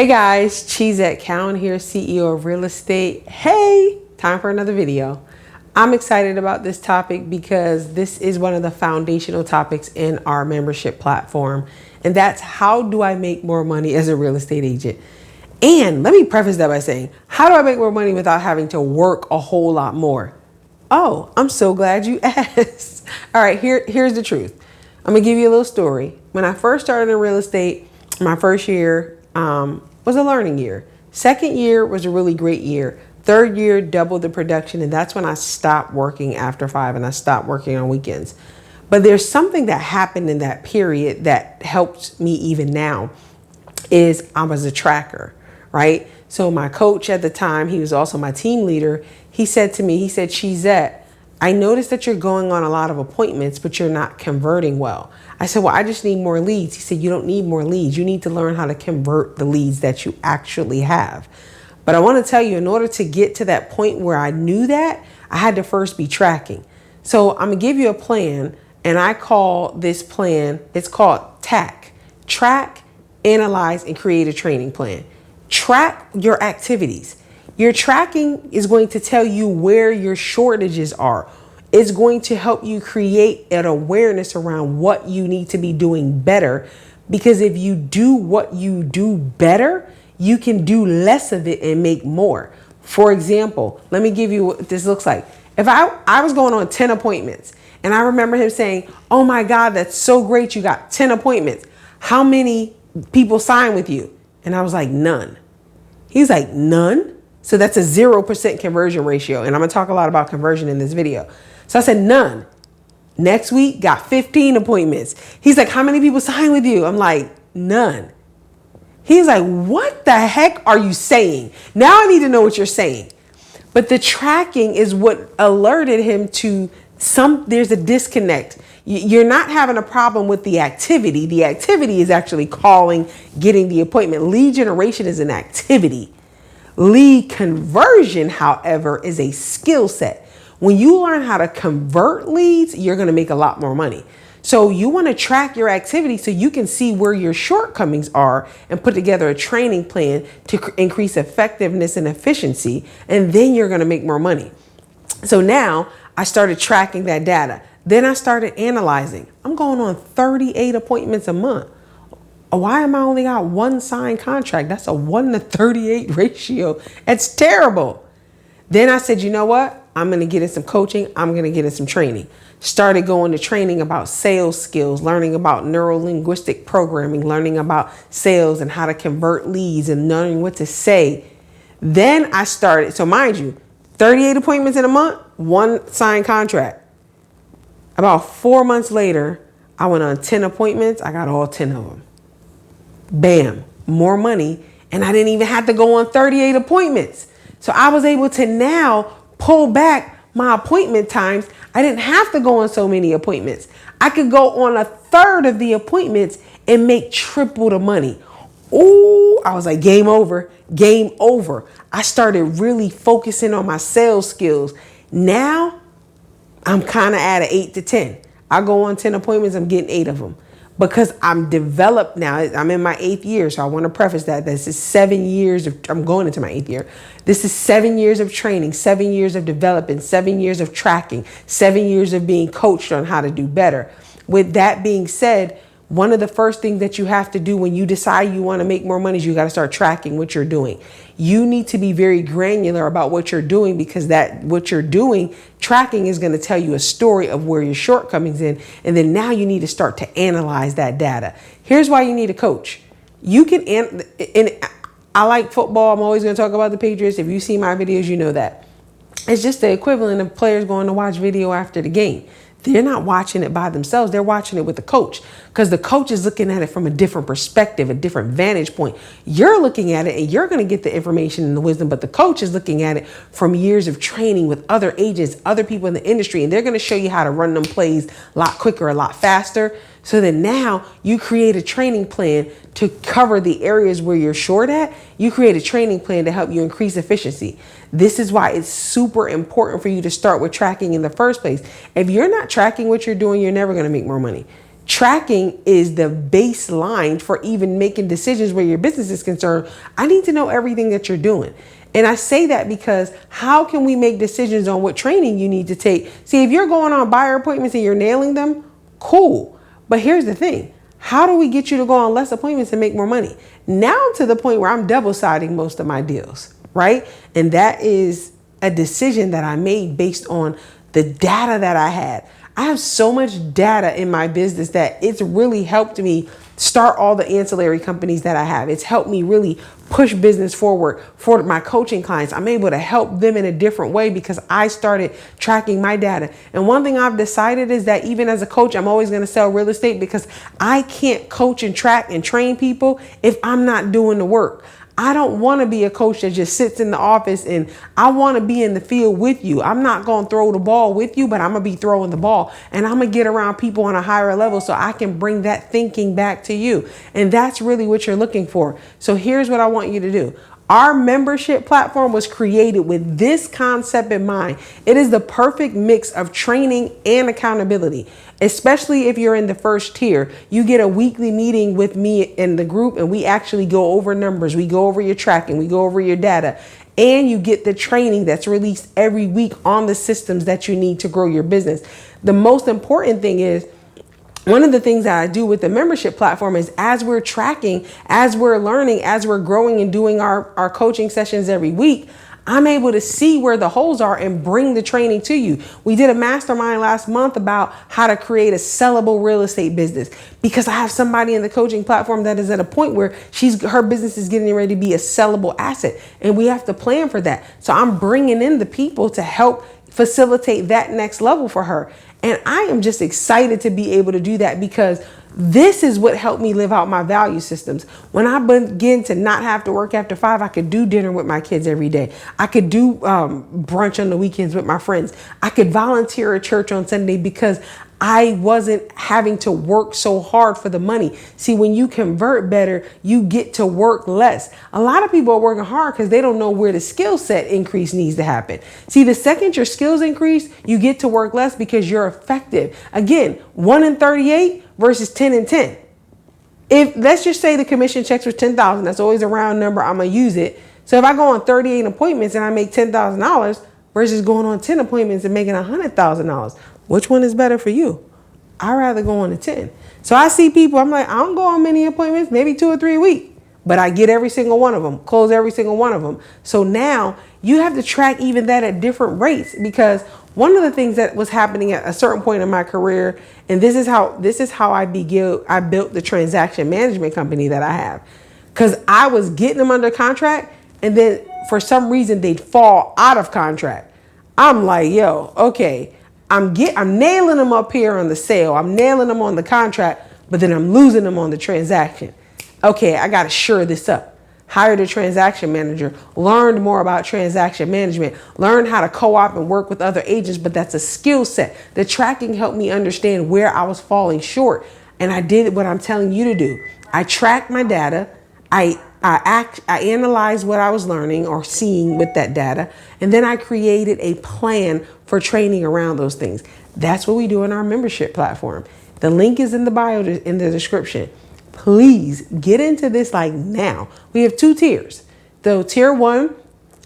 Hey guys, Cheesette here, CEO of Real Estate. Hey, time for another video. I'm excited about this topic because this is one of the foundational topics in our membership platform. And that's how do I make more money as a real estate agent? And let me preface that by saying, how do I make more money without having to work a whole lot more? Oh, I'm so glad you asked. All right, here's the truth. I'm gonna give you a little story. When I first started in real estate, my first year was a learning year. Second year was a really great year. Third year, doubled the production. And that's when I stopped working after 5 and I stopped working on weekends. But there's something that happened in that period that helped me even now is I was a tracker, right? So my coach at the time, he was also my team leader. He said to me, Cheesette, I noticed that you're going on a lot of appointments, but you're not converting well. I said, well, I just need more leads. He said, you don't need more leads. You need to learn how to convert the leads that you actually have. But I want to tell you, in order to get to that point where I knew that, I had to first be tracking. So I'm going to give you a plan, and I call this plan, it's called T.A.C. Track, Analyze, and Create a Training Plan. Track your activities. Your tracking is going to tell you where your shortages are. It's going to help you create an awareness around what you need to be doing better. Because if you do what you do better, you can do less of it and make more. For example, let me give you what this looks like. If I was going on 10 appointments and I remember him saying, oh my God, that's so great. You got 10 appointments. How many people signed with you? And I was like, none. He's like, none? So that's a 0% conversion ratio. And I'm gonna talk a lot about conversion in this video. So I said, none. Next week, got 15 appointments. He's like, how many people signed with you? I'm like, none. He's like, what the heck are you saying? Now I need to know what you're saying. But the tracking is what alerted him to there's a disconnect. You're not having a problem with the activity. The activity is actually calling, getting the appointment. Lead generation is an activity. Lead conversion, however, is a skill set. When you learn how to convert leads, you're going to make a lot more money. So you want to track your activity so you can see where your shortcomings are and put together a training plan to increase effectiveness and efficiency. And then you're going to make more money. So now I started tracking that data. Then I started analyzing. I'm going on 38 appointments a month. Why am I only got one signed contract? That's a 1-to-38 ratio. It's terrible. Then I said, you know what? I'm going to get in some coaching. I'm going to get in some training. Started going to training about sales skills, learning about neuro-linguistic programming, learning about sales and how to convert leads and learning what to say. Then I started, so mind you, 38 appointments in a month, one signed contract. About 4 months later, I went on 10 appointments. I got all 10 of them. Bam, more money. And I didn't even have to go on 38 appointments. So I was able to now pull back my appointment times. I didn't have to go on so many appointments. I could go on a third of the appointments and make triple the money. Ooh, I was like, game over, game over. I started really focusing on my sales skills. Now I'm kind of at an 8 to 10. I go on 10 appointments, I'm getting 8 of them. Because I'm developed now. I'm in my 8th year. So I want to preface that. This is 7 years I'm going into my 8th year. This is 7 years of training, 7 years of development, 7 years of tracking, 7 years of being coached on how to do better. With that being said, one of the first things that you have to do when you decide you want to make more money is you got to start tracking what you're doing. You need to be very granular about what you're doing because what you're doing, tracking is going to tell you a story of where your shortcomings in. And then now you need to start to analyze that data. Here's why you need a coach. You can, and I like football. I'm always going to talk about the Patriots. If you see my videos, you know that. It's just the equivalent of players going to watch video after the game. They're not watching it by themselves. They're watching it with the coach because the coach is looking at it from a different perspective, a different vantage point. You're looking at it and you're going to get the information and the wisdom, but the coach is looking at it from years of training with other agents, other people in the industry, and they're going to show you how to run them plays a lot quicker, a lot faster. So that now you create a training plan to cover the areas where you're short at. You create a training plan to help you increase efficiency. This is why it's super important for you to start with tracking in the first place. If you're not tracking what you're doing, you're never going to make more money. Tracking is the baseline for even making decisions where your business is concerned. I need to know everything that you're doing. And I say that because how can we make decisions on what training you need to take? See, if you're going on buyer appointments and you're nailing them, cool. But here's the thing. How do we get you to go on less appointments and make more money? Now to the point where I'm double siding most of my deals, right? And that is a decision that I made based on the data that I had. I have so much data in my business that it's really helped me start all the ancillary companies that I have. It's helped me really push business forward for my coaching clients. I'm able to help them in a different way because I started tracking my data. And one thing I've decided is that even as a coach, I'm always going to sell real estate because I can't coach and track and train people if I'm not doing the work. I don't want to be a coach that just sits in the office, and I want to be in the field with you. I'm not going to throw the ball with you, but I'm going to be throwing the ball, and I'm going to get around people on a higher level so I can bring that thinking back to you. And that's really what you're looking for. So here's what I want you to do. Our membership platform was created with this concept in mind. It is the perfect mix of training and accountability, especially if you're in the first tier. You get a weekly meeting with me in the group, and we actually go over numbers. We go over your tracking. We go over your data, and you get the training that's released every week on the systems that you need to grow your business. The most important thing is, one of the things that I do with the membership platform is as we're tracking, as we're learning, as we're growing and doing our coaching sessions every week, I'm able to see where the holes are and bring the training to you. We did a mastermind last month about how to create a sellable real estate business because I have somebody in the coaching platform that is at a point where her business is getting ready to be a sellable asset, and we have to plan for that. So I'm bringing in the people to help facilitate that next level for her. And I am just excited to be able to do that because this is what helped me live out my value systems. When I begin to not have to work after 5, I could do dinner with my kids every day. I could do brunch on the weekends with my friends. I could volunteer at church on Sunday because I wasn't having to work so hard for the money. See, when you convert better, you get to work less. A lot of people are working hard because they don't know where the skill set increase needs to happen. See, the second your skills increase, you get to work less because you're effective. Again, 1 in 38 versus 10 in 10. If let's just say the commission checks were 10,000, that's always a round number. I'm going to use it. So if I go on 38 appointments and I make $10,000 versus going on 10 appointments and making $100,000, which one is better for you? I'd rather go on to 10. So I see people, I'm like, I don't go on many appointments, maybe 2 or 3 a week, but I get every single one of them, close every single one of them. So now you have to track even that at different rates, because one of the things that was happening at a certain point in my career, and this is how I built the transaction management company that I have, because I was getting them under contract, and then for some reason they'd fall out of contract. I'm like, yo, okay. I'm nailing them up here on the sale. I'm nailing them on the contract, but then I'm losing them on the transaction. Okay, I got to shore this up. Hired a transaction manager, learned more about transaction management, learned how to co-op and work with other agents, but that's a skill set. The tracking helped me understand where I was falling short. And I did what I'm telling you to do. I tracked my data. I analyzed what I was learning or seeing with that data, and then I created a plan for training around those things. That's what we do in our membership platform. The link is in the bio, in the description. Please get into this like now. We have 2 tiers. So tier 1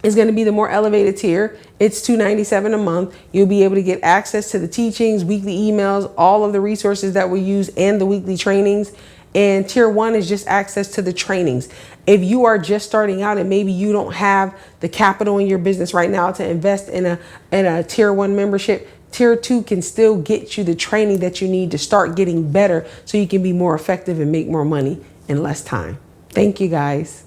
is going to be the more elevated tier. It's $297 a month. You'll be able to get access to the teachings, weekly emails, all of the resources that we use, and the weekly trainings. And tier 1 is just access to the trainings. If you are just starting out and maybe you don't have the capital in your business right now to invest in a tier 1 membership, tier 2 can still get you the training that you need to start getting better so you can be more effective and make more money in less time. Thank you, guys.